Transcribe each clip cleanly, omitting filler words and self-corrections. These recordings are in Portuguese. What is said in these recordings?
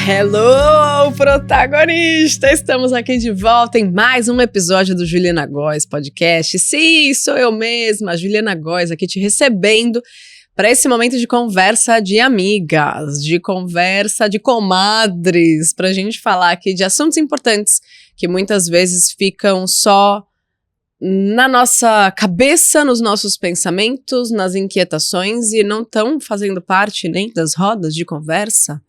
Hello, protagonista! Estamos aqui de volta em mais um episódio do Juliana Góes Podcast. Sim, sou eu mesma, Juliana Góes, aqui te recebendo para esse momento de conversa de amigas, de conversa de comadres, para a gente falar aqui de assuntos importantes que muitas vezes ficam só na nossa cabeça, nos nossos pensamentos, nas inquietações e não estão fazendo parte nem das rodas de conversa.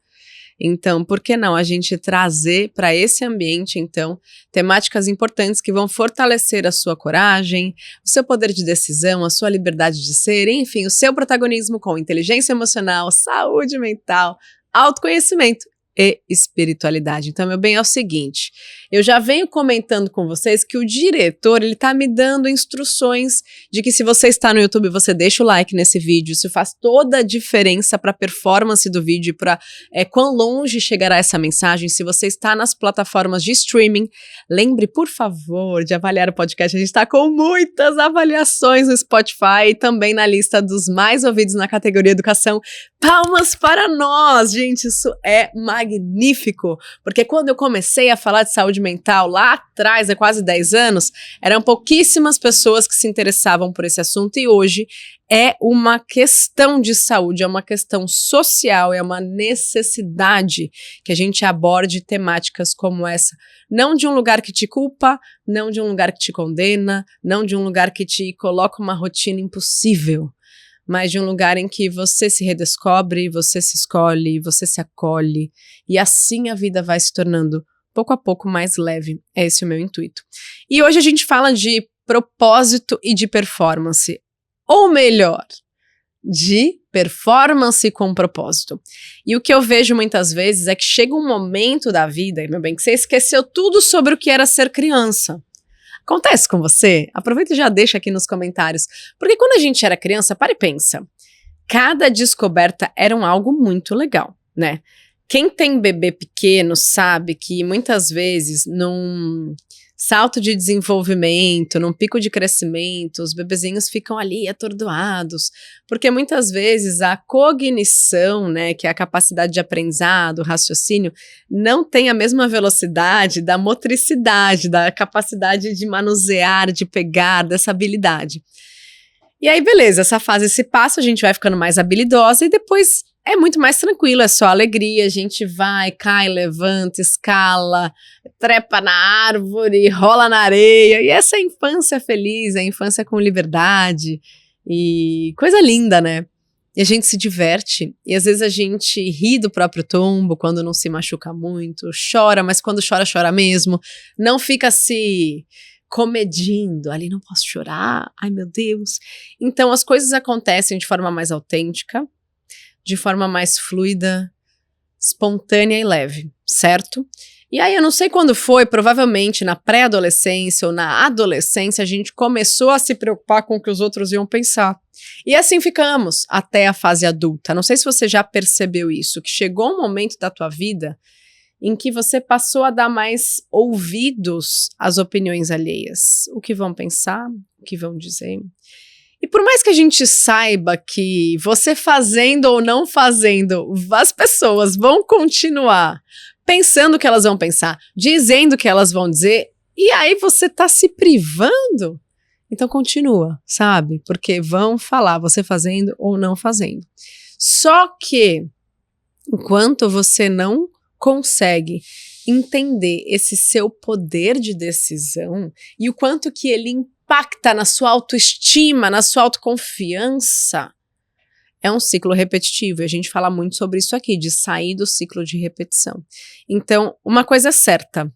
Então, por que não a gente trazer para esse ambiente, então, temáticas importantes que vão fortalecer a sua coragem, o seu poder de decisão, a sua liberdade de ser, enfim, o seu protagonismo com inteligência emocional, saúde mental, autoconhecimento e espiritualidade. Então, meu bem, é o seguinte, eu já venho comentando com vocês que o diretor, ele tá me dando instruções de que se você está no YouTube, você deixa o like nesse vídeo, isso faz toda a diferença para a performance do vídeo, para quão longe chegará essa mensagem. Se você está nas plataformas de streaming, lembre, por favor, de avaliar o podcast. A gente está com muitas avaliações no Spotify e também na lista dos mais ouvidos na categoria educação. Palmas para nós, gente, isso é magnífico, porque quando eu comecei a falar de saúde mental lá atrás, há quase 10 anos, eram pouquíssimas pessoas que se interessavam por esse assunto e hoje é uma questão de saúde, é uma questão social, é uma necessidade que a gente aborde temáticas como essa, não de um lugar que te culpa, não de um lugar que te condena, não de um lugar que te coloca uma rotina impossível, mas de um lugar em que você se redescobre, você se escolhe, você se acolhe, e assim a vida vai se tornando pouco a pouco mais leve. É esse o meu intuito. E hoje a gente fala de propósito e de performance, ou melhor, de performance com propósito. E o que eu vejo muitas vezes é que chega um momento da vida, meu bem, que você esqueceu tudo sobre o que era ser criança. Acontece com você? Aproveita e já deixa aqui nos comentários. Porque quando a gente era criança, para e pensa. Cada descoberta era algo muito legal, né? Quem tem bebê pequeno sabe que muitas vezes num salto de desenvolvimento, num pico de crescimento, os bebezinhos ficam ali atordoados, porque muitas vezes a cognição, né, que é a capacidade de aprendizado, raciocínio, não tem a mesma velocidade da motricidade, da capacidade de manusear, de pegar, dessa habilidade. E aí, beleza, essa fase se passa, a gente vai ficando mais habilidosa e depois é muito mais tranquilo, é só alegria, a gente vai, cai, levanta, escala, trepa na árvore, rola na areia, e essa é a infância feliz, a infância com liberdade, e coisa linda, né? E a gente se diverte, e às vezes a gente ri do próprio tombo quando não se machuca muito, chora, mas quando chora, chora mesmo, não fica se comedindo, ali não posso chorar, ai meu Deus. Então as coisas acontecem de forma mais autêntica, de forma mais fluida, espontânea e leve, certo? E aí eu não sei quando foi, provavelmente na pré-adolescência ou na adolescência, a gente começou a se preocupar com o que os outros iam pensar. E assim ficamos até a fase adulta. Não sei se você já percebeu isso, que chegou um momento da tua vida em que você passou a dar mais ouvidos às opiniões alheias. O que vão pensar, o que vão dizer. E por mais que a gente saiba que você fazendo ou não fazendo, as pessoas vão continuar pensando o que elas vão pensar, dizendo o que elas vão dizer, e aí você tá se privando, então continua, sabe? Porque vão falar, você fazendo ou não fazendo. Só que, enquanto você não consegue entender esse seu poder de decisão e o quanto que ele impacta na sua autoestima, na sua autoconfiança, é um ciclo repetitivo, e a gente fala muito sobre isso aqui, de sair do ciclo de repetição. Então, uma coisa é certa,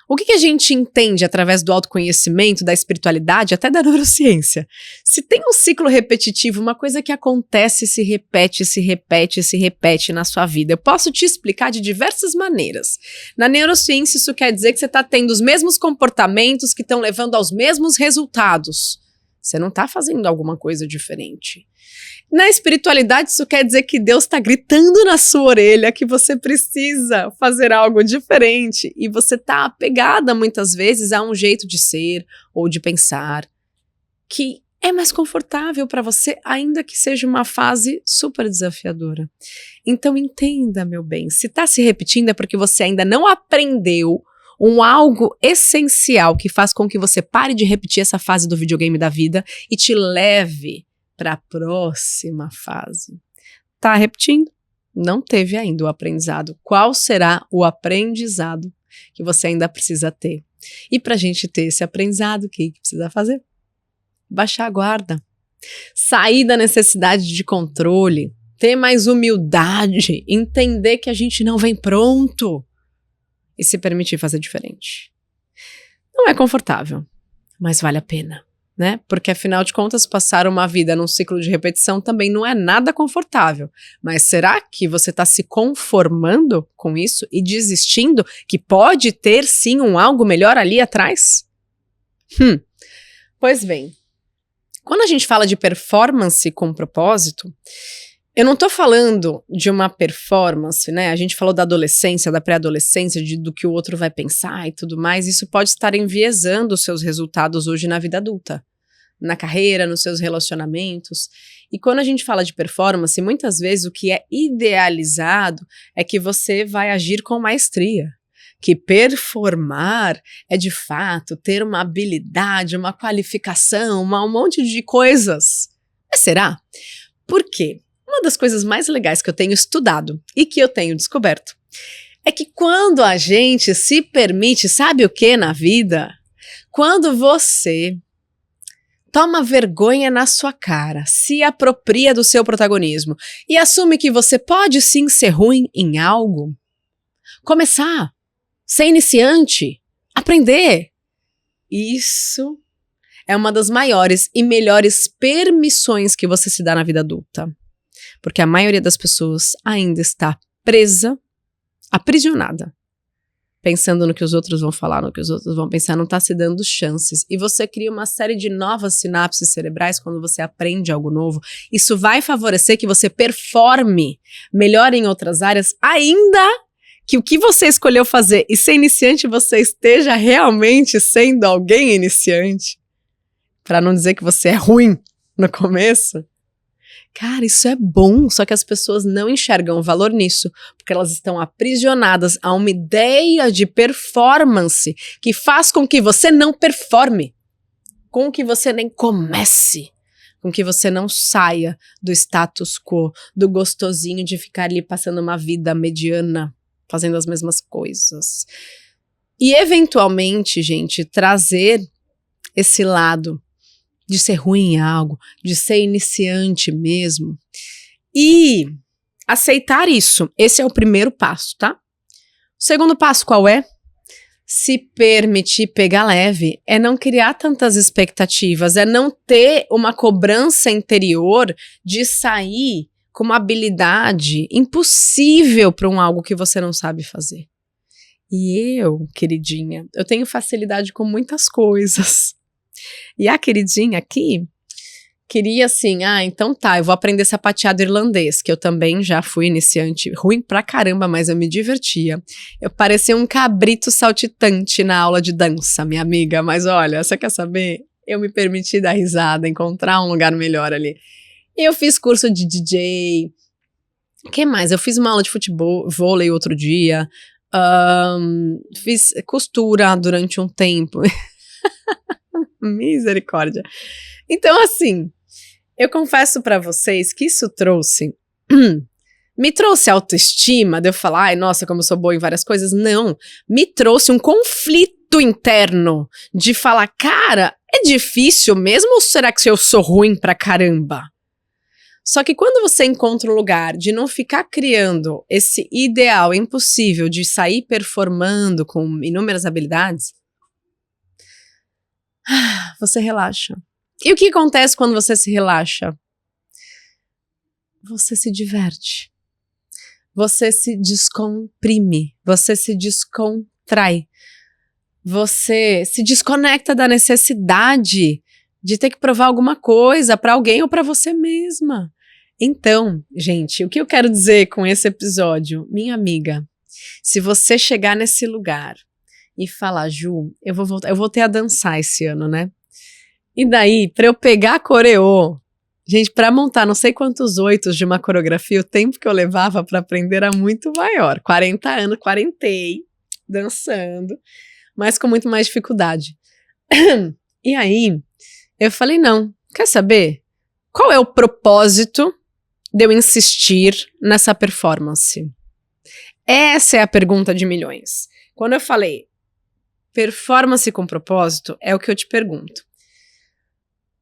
o que a gente entende através do autoconhecimento, da espiritualidade, até da neurociência? Se tem um ciclo repetitivo, uma coisa que acontece, se repete, se repete, se repete na sua vida, eu posso te explicar de diversas maneiras. Na neurociência, isso quer dizer que você está tendo os mesmos comportamentos que estão levando aos mesmos resultados. Você não está fazendo alguma coisa diferente. Na espiritualidade, isso quer dizer que Deus está gritando na sua orelha que você precisa fazer algo diferente e você está apegada muitas vezes a um jeito de ser ou de pensar que é mais confortável para você, ainda que seja uma fase super desafiadora. Então entenda, meu bem, se está se repetindo é porque você ainda não aprendeu algo essencial que faz com que você pare de repetir essa fase do videogame da vida e te leve para a próxima fase. Tá repetindo? Não teve ainda o aprendizado. Qual será o aprendizado que você ainda precisa ter? E para a gente ter esse aprendizado, o que precisa fazer? Baixar a guarda, sair da necessidade de controle, ter mais humildade, entender que a gente não vem pronto e se permitir fazer diferente. Não é confortável, mas vale a pena, né? Porque afinal de contas, passar uma vida num ciclo de repetição também não é nada confortável. Mas será que você está se conformando com isso e desistindo que pode ter sim algo melhor ali atrás? Pois bem, quando a gente fala de performance com propósito, eu não tô falando de uma performance, né? A gente falou da adolescência, da pré-adolescência, do que o outro vai pensar e tudo mais. Isso pode estar enviesando os seus resultados hoje na vida adulta, na carreira, nos seus relacionamentos. E quando a gente fala de performance, muitas vezes o que é idealizado é que você vai agir com maestria. Que performar é de fato ter uma habilidade, uma qualificação, um monte de coisas. Mas será? Por quê? Uma das coisas mais legais que eu tenho estudado e que eu tenho descoberto é que quando a gente se permite, sabe o que na vida? Quando você toma vergonha na sua cara, se apropria do seu protagonismo e assume que você pode sim ser ruim em algo, começar, ser iniciante, aprender. Isso é uma das maiores e melhores permissões que você se dá na vida adulta. Porque a maioria das pessoas ainda está presa, aprisionada, pensando no que os outros vão falar, no que os outros vão pensar, não está se dando chances. E você cria uma série de novas sinapses cerebrais quando você aprende algo novo. Isso vai favorecer que você performe melhor em outras áreas, ainda que o que você escolheu fazer e ser iniciante, você esteja realmente sendo alguém iniciante. Para não dizer que você é ruim no começo. Cara, isso é bom, só que as pessoas não enxergam valor nisso, porque elas estão aprisionadas a uma ideia de performance que faz com que você não performe, com que você nem comece, com que você não saia do status quo, do gostosinho de ficar ali passando uma vida mediana, fazendo as mesmas coisas. E eventualmente, gente, trazer esse lado de ser ruim em algo, de ser iniciante mesmo. E aceitar isso. Esse é o primeiro passo, tá? O segundo passo qual é? Se permitir pegar leve. É não criar tantas expectativas. É não ter uma cobrança interior de sair com uma habilidade impossível para algo que você não sabe fazer. E eu, queridinha, eu tenho facilidade com muitas coisas. E a queridinha aqui queria assim, então tá, eu vou aprender sapateado irlandês, que eu também já fui iniciante, ruim pra caramba, mas eu me divertia. Eu parecia um cabrito saltitante na aula de dança, minha amiga, mas olha, você quer saber? Eu me permiti dar risada, encontrar um lugar melhor ali. Eu fiz curso de DJ, o que mais? Eu fiz uma aula de futebol, vôlei outro dia, fiz costura durante um tempo. Misericórdia. Então, assim, eu confesso pra vocês que isso me trouxe autoestima, de eu falar, ai, nossa, como eu sou boa em várias coisas. Não, me trouxe um conflito interno de falar, cara, é difícil mesmo ou será que eu sou ruim pra caramba? Só que quando você encontra um lugar de não ficar criando esse ideal impossível de sair performando com inúmeras habilidades, você relaxa. E o que acontece quando você se relaxa? Você se diverte. Você se descomprime. Você se descontrai. Você se desconecta da necessidade de ter que provar alguma coisa para alguém ou para você mesma. Então, gente, o que eu quero dizer com esse episódio? Minha amiga, se você chegar nesse lugar e falar, Ju, eu vou voltar a dançar esse ano, né? E daí, pra eu pegar a coreô, gente, pra montar não sei quantos oitos de uma coreografia, o tempo que eu levava pra aprender era muito maior. 40 anos, quarentei, dançando, mas com muito mais dificuldade. E aí, eu falei, não, quer saber? Qual é o propósito de eu insistir nessa performance? Essa é a pergunta de milhões. Quando eu falei performance com propósito, é o que eu te pergunto.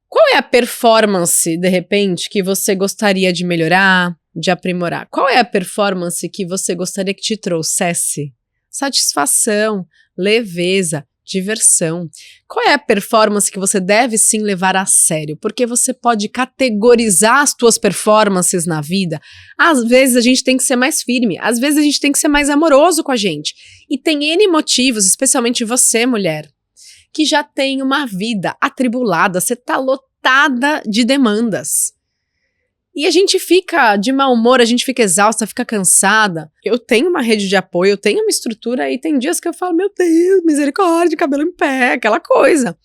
Qual é a performance, de repente, que você gostaria de melhorar, de aprimorar? Qual é a performance que você gostaria que te trouxesse satisfação, leveza, diversão? Qual é a performance que você deve sim levar a sério? Porque você pode categorizar as tuas performances na vida. Às vezes a gente tem que ser mais firme, às vezes a gente tem que ser mais amoroso com a gente. E tem N motivos, especialmente você, mulher, que já tem uma vida atribulada, você tá lotada de demandas. E a gente fica de mau humor, a gente fica exausta, fica cansada. Eu tenho uma rede de apoio, eu tenho uma estrutura e tem dias que eu falo, meu Deus, misericórdia, cabelo em pé, aquela coisa.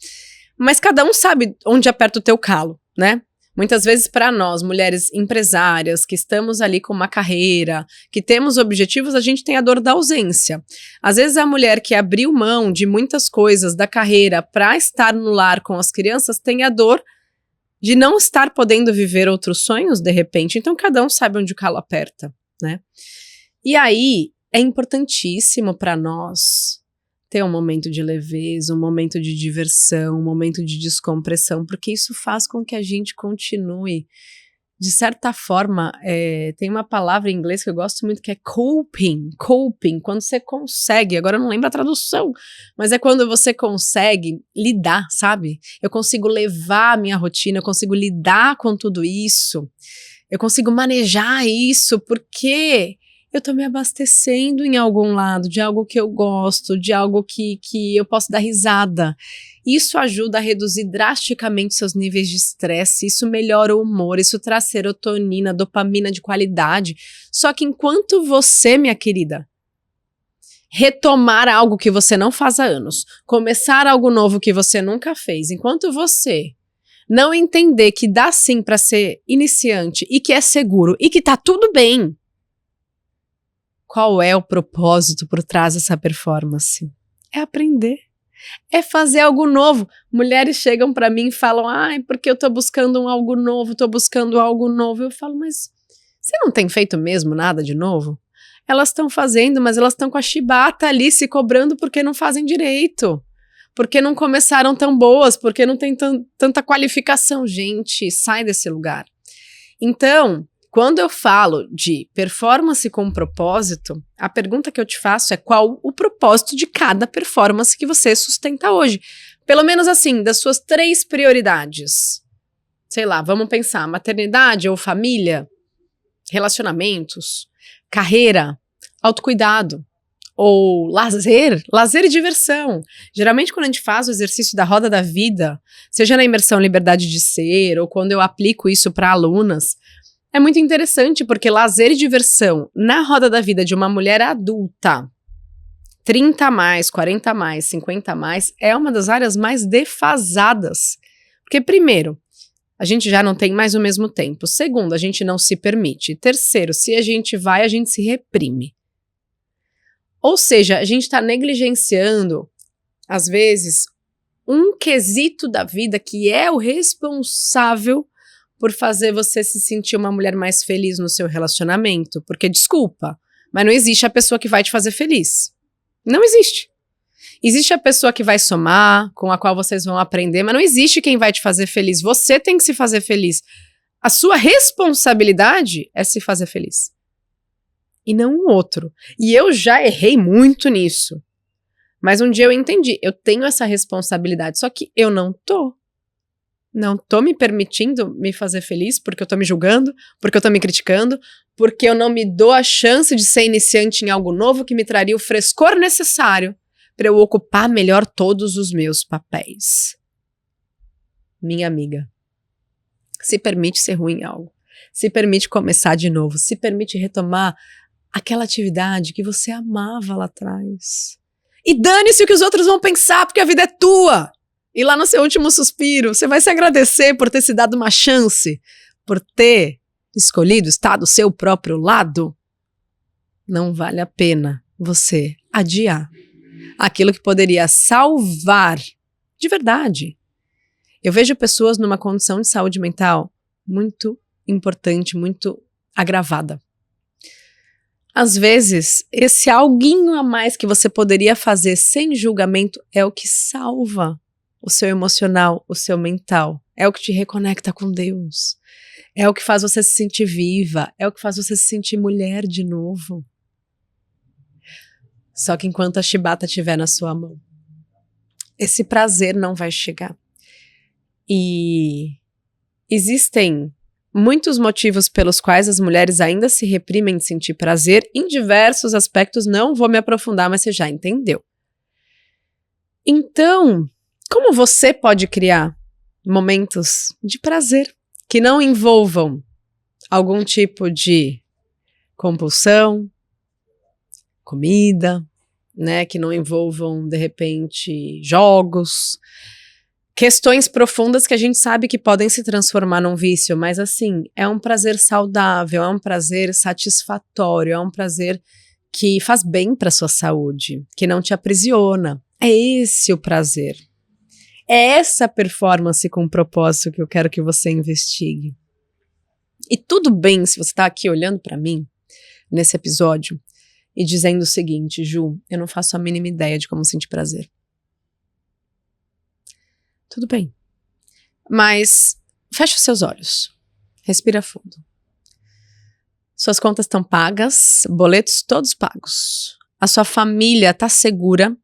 Mas cada um sabe onde aperta o teu calo, né? Muitas vezes para nós, mulheres empresárias, que estamos ali com uma carreira, que temos objetivos, a gente tem a dor da ausência. Às vezes a mulher que abriu mão de muitas coisas da carreira para estar no lar com as crianças tem a dor de não estar podendo viver outros sonhos de repente. Então cada um sabe onde o calo aperta, né? E aí é importantíssimo para nós ter um momento de leveza, um momento de diversão, um momento de descompressão, porque isso faz com que a gente continue, de certa forma, tem uma palavra em inglês que eu gosto muito que é coping, quando você consegue, agora eu não lembro a tradução, mas é quando você consegue lidar, sabe? Eu consigo levar a minha rotina, eu consigo lidar com tudo isso, eu consigo manejar isso, porque eu tô me abastecendo em algum lado, de algo que eu gosto, de algo que eu posso dar risada. Isso ajuda a reduzir drasticamente seus níveis de estresse, isso melhora o humor, isso traz serotonina, dopamina de qualidade. Só que enquanto você, minha querida, retomar algo que você não faz há anos, começar algo novo que você nunca fez, enquanto você não entender que dá sim pra ser iniciante e que é seguro e que tá tudo bem, qual é o propósito por trás dessa performance? É aprender. É fazer algo novo. Mulheres chegam pra mim e falam, ai, porque eu tô buscando algo novo, tô buscando algo novo. Eu falo, mas você não tem feito mesmo nada de novo? Elas estão fazendo, mas elas estão com a chibata ali se cobrando porque não fazem direito. Porque não começaram tão boas, porque não tem tanta qualificação. Gente, sai desse lugar. Então, quando eu falo de performance com propósito, a pergunta que eu te faço é qual o propósito de cada performance que você sustenta hoje. Pelo menos assim, das suas 3 prioridades. Sei lá, vamos pensar, maternidade ou família, relacionamentos, carreira, autocuidado ou lazer e diversão. Geralmente quando a gente faz o exercício da roda da vida, seja na imersão Liberdade de Ser ou quando eu aplico isso para alunas, é muito interessante porque lazer e diversão na roda da vida de uma mulher adulta, 30 a mais, 40 a mais, 50 a mais, é uma das áreas mais defasadas. Porque primeiro, a gente já não tem mais o mesmo tempo. Segundo, a gente não se permite. Terceiro, se a gente vai, a gente se reprime. Ou seja, a gente está negligenciando, às vezes, um quesito da vida que é o responsável por fazer você se sentir uma mulher mais feliz no seu relacionamento. Porque, desculpa, mas não existe a pessoa que vai te fazer feliz. Não existe. Existe a pessoa que vai somar, com a qual vocês vão aprender, mas não existe quem vai te fazer feliz. Você tem que se fazer feliz. A sua responsabilidade é se fazer feliz. E não o outro. E eu já errei muito nisso. Mas um dia eu entendi, eu tenho essa responsabilidade, só que eu não tô. Não tô me permitindo me fazer feliz porque eu tô me julgando, porque eu tô me criticando, porque eu não me dou a chance de ser iniciante em algo novo que me traria o frescor necessário para eu ocupar melhor todos os meus papéis. Minha amiga, se permite ser ruim em algo, se permite começar de novo, se permite retomar aquela atividade que você amava lá atrás. E dane-se o que os outros vão pensar, porque a vida é tua! E lá no seu último suspiro, você vai se agradecer por ter se dado uma chance, por ter escolhido estar do seu próprio lado? Não vale a pena você adiar aquilo que poderia salvar de verdade. Eu vejo pessoas numa condição de saúde mental muito importante, muito agravada. Às vezes, esse alguinho a mais que você poderia fazer sem julgamento é o que salva o seu emocional, o seu mental. É o que te reconecta com Deus. É o que faz você se sentir viva. É o que faz você se sentir mulher de novo. Só que enquanto a chibata estiver na sua mão, esse prazer não vai chegar. E existem muitos motivos pelos quais as mulheres ainda se reprimem de sentir prazer em diversos aspectos. Não vou me aprofundar, mas você já entendeu. Então, como você pode criar momentos de prazer que não envolvam algum tipo de compulsão, comida, né, que não envolvam, de repente, jogos, questões profundas que a gente sabe que podem se transformar num vício, mas assim, é um prazer saudável, é um prazer satisfatório, é um prazer que faz bem para sua saúde, que não te aprisiona. É esse o prazer. É essa performance com propósito que eu quero que você investigue. E tudo bem se você está aqui olhando para mim, nesse episódio, e dizendo o seguinte: Ju, eu não faço a mínima ideia de como sentir prazer. Tudo bem. Mas feche os seus olhos. Respira fundo. Suas contas estão pagas, boletos todos pagos. A sua família está segura.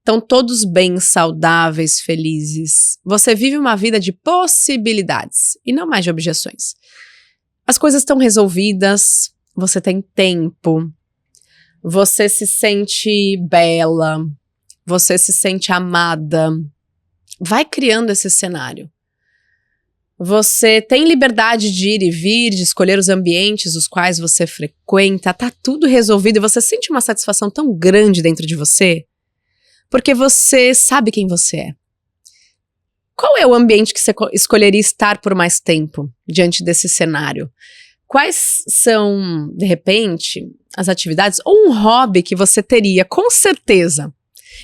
Estão todos bem, saudáveis, felizes. Você vive uma vida de possibilidades e não mais de objeções. As coisas estão resolvidas, você tem tempo, você se sente bela, você se sente amada. Vai criando esse cenário. Você tem liberdade de ir e vir, de escolher os ambientes os quais você frequenta, tá tudo resolvido e você sente uma satisfação tão grande dentro de você. Porque você sabe quem você é. Qual é o ambiente que você escolheria estar por mais tempo diante desse cenário? Quais são, de repente, as atividades ou um hobby que você teria, com certeza,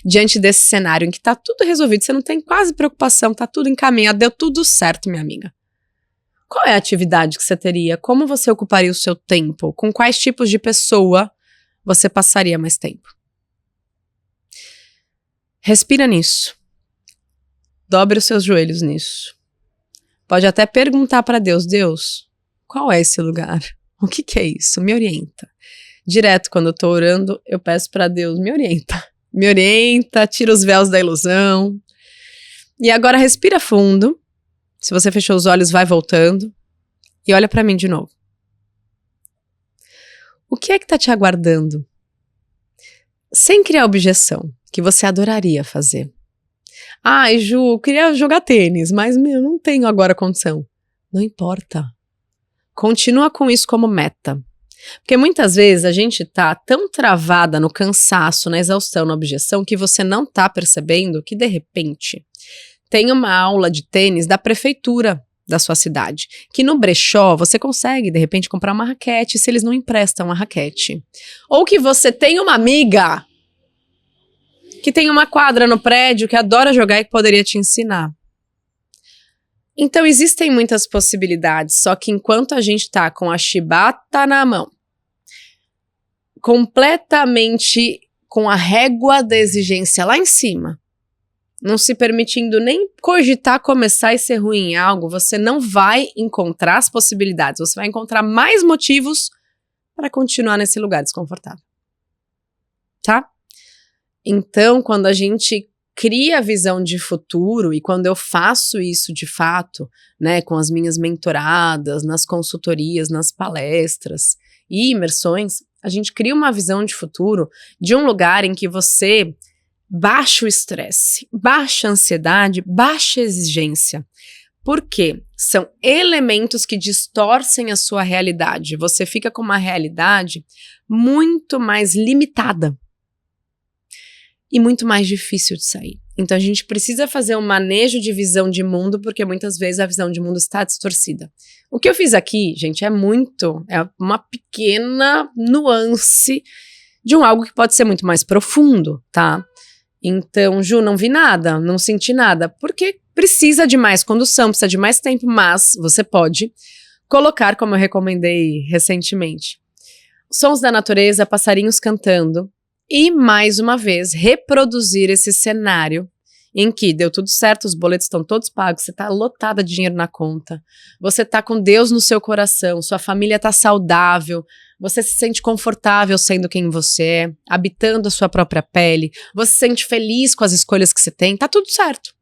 diante desse cenário em que tá tudo resolvido, você não tem quase preocupação, tá tudo encaminhado, deu tudo certo, minha amiga. Qual é a atividade que você teria? Como você ocuparia o seu tempo? Com quais tipos de pessoa você passaria mais tempo? Respira nisso. Dobre os seus joelhos nisso. Pode até perguntar para Deus: Deus, qual é esse lugar? O que é isso? Me orienta. Direto, quando eu tô orando, eu peço para Deus: me orienta. Me orienta, tira os véus da ilusão. E agora respira fundo. Se você fechou os olhos, vai voltando. E olha para mim de novo. O que é que tá te aguardando? Sem criar objeção, que você adoraria fazer. Ai, Ju, eu queria jogar tênis, mas eu não tenho agora condição. Não importa. Continua com isso como meta. Porque muitas vezes a gente tá tão travada no cansaço, na exaustão, na objeção, que você não tá percebendo que, de repente, tem uma aula de tênis da prefeitura da sua cidade, que no brechó você consegue, de repente, comprar uma raquete se eles não emprestam a raquete. Ou que você tem uma amiga que tem uma quadra no prédio que adora jogar e que poderia te ensinar. Então existem muitas possibilidades, só que enquanto a gente tá com a chibata na mão, completamente com a régua da exigência lá em cima, não se permitindo nem cogitar começar e ser ruim em algo, você não vai encontrar as possibilidades, você vai encontrar mais motivos para continuar nesse lugar desconfortável. Tá? Então, quando a gente cria a visão de futuro, e quando eu faço isso de fato, né, com as minhas mentoradas, nas consultorias, nas palestras e imersões, a gente cria uma visão de futuro de um lugar em que você baixa o estresse, baixa a ansiedade, baixa a exigência. Por quê? São elementos que distorcem a sua realidade. Você fica com uma realidade muito mais limitada e muito mais difícil de sair. Então a gente precisa fazer um manejo de visão de mundo, porque muitas vezes a visão de mundo está distorcida. O que eu fiz aqui, gente, é uma pequena nuance de algo que pode ser muito mais profundo, tá? Então, Ju, não vi nada, não senti nada, porque precisa de mais condução, precisa de mais tempo, mas você pode colocar, como eu recomendei recentemente, sons da natureza, passarinhos cantando, e, mais uma vez, reproduzir esse cenário em que deu tudo certo, os boletos estão todos pagos, você está lotada de dinheiro na conta, você está com Deus no seu coração, sua família está saudável, você se sente confortável sendo quem você é, habitando a sua própria pele, você se sente feliz com as escolhas que você tem, tá tudo certo.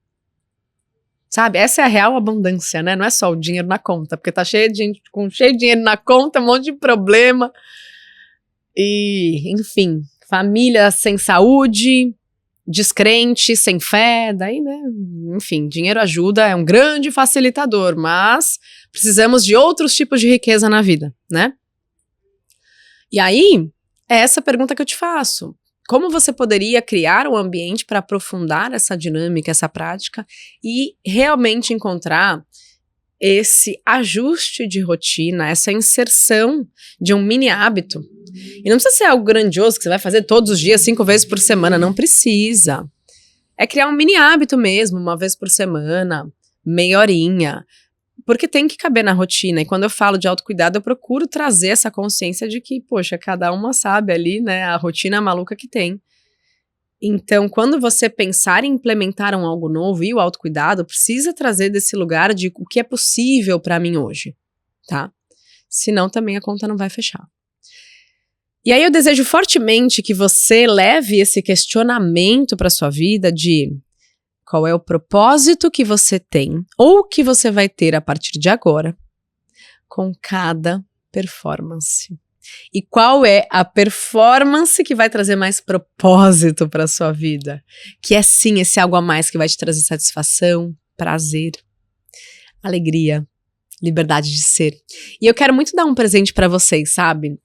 Sabe? Essa é a real abundância, né? Não é só o dinheiro na conta, porque tá cheio de gente com cheio de dinheiro na conta, um monte de problema. E, enfim, família sem saúde, descrente, sem fé, daí, né? Enfim, dinheiro ajuda, é um grande facilitador, mas precisamos de outros tipos de riqueza na vida, né? E aí, é essa pergunta que eu te faço. Como você poderia criar um ambiente para aprofundar essa dinâmica, essa prática e realmente encontrar esse ajuste de rotina, essa inserção de um mini hábito? E não precisa ser algo grandioso que você vai fazer todos os dias, 5 vezes por semana, não precisa. É criar um mini hábito mesmo, 1 vez por semana, meia horinha, porque tem que caber na rotina. E quando eu falo de autocuidado, eu procuro trazer essa consciência de que, poxa, cada uma sabe ali, né, a rotina maluca que tem. Então, quando você pensar em implementar algo novo e o autocuidado, precisa trazer desse lugar de o que é possível para mim hoje, tá? Senão também a conta não vai fechar. E aí eu desejo fortemente que você leve esse questionamento para sua vida de qual é o propósito que você tem ou que você vai ter a partir de agora com cada performance. E qual é a performance que vai trazer mais propósito para sua vida? Que é sim esse algo a mais que vai te trazer satisfação, prazer, alegria, liberdade de ser. E eu quero muito dar um presente para vocês, sabe?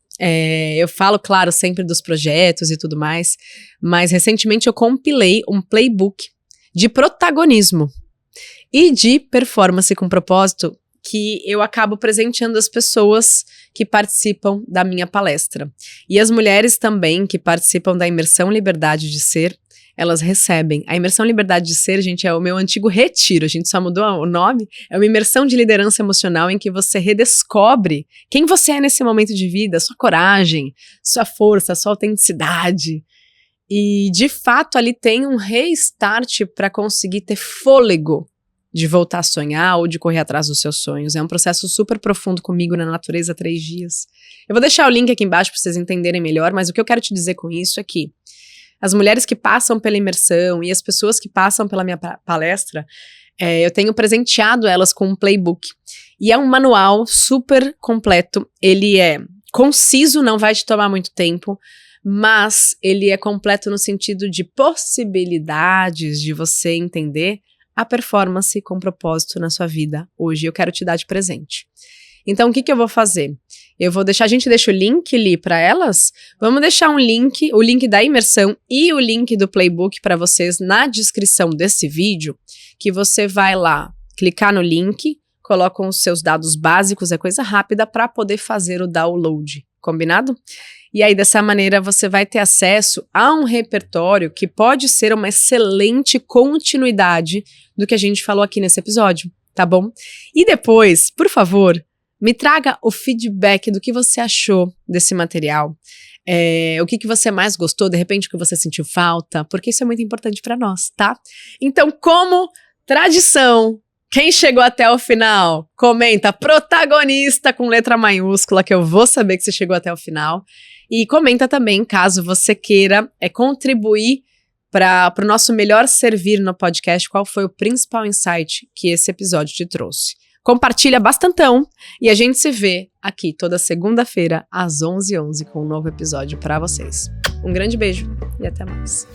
Eu falo, claro, sempre dos projetos e tudo mais, mas recentemente eu compilei um playbook de protagonismo e de performance com propósito que eu acabo presenteando as pessoas que participam da minha palestra. E as mulheres também que participam da Imersão Liberdade de Ser, elas recebem. A Imersão Liberdade de Ser, gente, é o meu antigo retiro, a gente só mudou o nome, é uma imersão de liderança emocional em que você redescobre quem você é nesse momento de vida, sua coragem, sua força, sua autenticidade. E, de fato, ali tem um restart para conseguir ter fôlego de voltar a sonhar ou de correr atrás dos seus sonhos. É um processo super profundo comigo na natureza, 3 dias. Eu vou deixar o link aqui embaixo para vocês entenderem melhor, mas o que eu quero te dizer com isso é que as mulheres que passam pela imersão e as pessoas que passam pela minha palestra, eu tenho presenteado elas com um playbook. E é um manual super completo. Ele é conciso, não vai te tomar muito tempo, mas ele é completo no sentido de possibilidades de você entender a performance com propósito na sua vida hoje. Eu quero te dar de presente. Então, o que eu vou fazer? A gente deixa o link ali para elas? Vamos deixar o link da imersão e o link do playbook para vocês na descrição desse vídeo, que você vai lá, clicar no link, coloca os seus dados básicos, é coisa rápida, para poder fazer o download. Combinado? E aí, dessa maneira, você vai ter acesso a um repertório que pode ser uma excelente continuidade do que a gente falou aqui nesse episódio, tá bom? E depois, por favor, me traga o feedback do que você achou desse material. O que você mais gostou, de repente o que você sentiu falta, porque isso é muito importante para nós, tá? Então, como tradição, quem chegou até o final, comenta protagonista com letra maiúscula, que eu vou saber que você chegou até o final. E comenta também, caso você queira contribuir para o nosso melhor servir no podcast, qual foi o principal insight que esse episódio te trouxe. Compartilha bastantão e a gente se vê aqui toda segunda-feira às 11h11 com um novo episódio para vocês. Um grande beijo e até mais.